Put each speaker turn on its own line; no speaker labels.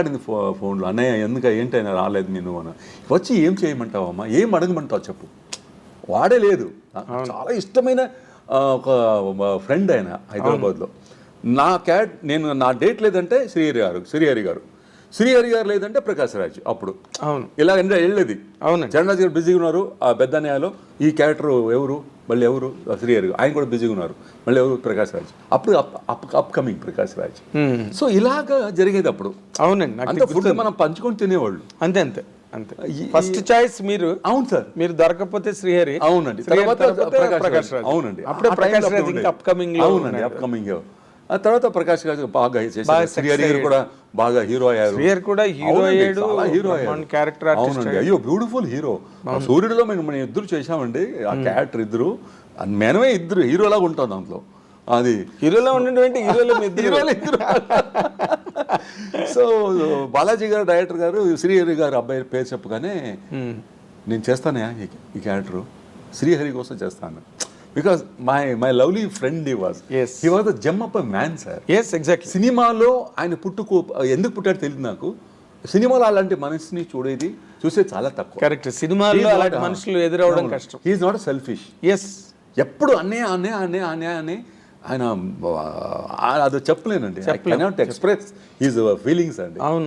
మాట్లాడింది ఫోన్లో, అన్నయ్య ఎందుకు ఏంటైనా రాలేదు నేను అని. వచ్చి ఏం చేయమంటావమ్మా, ఏం అడగమంటావు చెప్పు. వాడే లేదు, చాలా ఇష్టమైన ఒక ఫ్రెండ్ ఆయన హైదరాబాద్లో. నా డేట్ లేదంటే శ్రీహరి గారు లేదంటే ప్రకాష్ రాజ్. అప్పుడు
అవును
ఇలా వెళ్ళేది.
అవును,
చరణరాజ్ గారు బిజీగా ఉన్నారు ఆ పెద్దన్నయ్యలో, ఈ క్యారెక్టర్ ఎవరు మళ్ళీ ఎవరు శ్రీహరి, ఆయన కూడా బిజీగా ఉన్నారు, మళ్ళీ ఎవరు ప్రకాష్ రాజ్. అప్పుడు అప్కమింగ్ ప్రకాష్ రాజ్. సో ఇలాగా జరిగేది అప్పుడు.
అవునండి,
అంత ఫుడ్ మనం పంచుకొని తినేవాళ్ళు.
అంతే అంతే అంతే. ఫస్ట్ చాయిస్ మీరు.
అవును సార్.
మీరు దొరకకపోతే శ్రీహరి.
అవునండి, తర్వాత ప్రకాష్ రాజ్. అవునండి,
అప్పుడే ప్రకాష్ రాజ్ ఇంకా అప్కమింగ్.
అవునండి, అప్కమింగ్. ఆ తర్వాత ప్రకాష్ రాజ్ బాగా చేశారు. శ్రీహరి గారు కూడా బాగా హీరో అయ్యారు.
శ్రీహరి కూడా హీరో అయ్యాడు,
హీరో అయ్యాడు,
క్యారెక్టర్ ఆర్టిస్ట్.
అవునండి, అయ్యో బ్యూటిఫుల్ హీరో. సూర్యుడిలో మనం ఇద్దరు చేశామండి ఆ క్యారెక్టర్. ఇద్దరు మనమే ఇద్దరు హీరోలాగా ఉంటాం దాంట్లో. అది
హీరోలో ఉండే హీరోలో ఇద్దరు.
సో బాలాజీ గారు డైరెక్టర్ గారు శ్రీహరి గారు అబ్బాయి పేరు చెప్పగానే, నేను చేస్తానయా ఈ క్యారెక్టర్, శ్రీహరి కోసం చేస్తాను. Because my lovely friend he was the gem of a man sir.
Yes, exactly.
సినిమాలో ఆయన ఎందుకు పుట్టాడు తెలియదు నాకు. సినిమాలో అలాంటి మనిషిని చూసే చాలా తక్కువ.
కరెక్ట్, సినిమాలో అలాంటి మనుషులు ఎదురవడం కష్టం.
He's not selfish.
ఎస్,
ఎప్పుడు అనే ఆయన అది చెప్పలేనండి. I cannot express his feelings అండి.
అవును.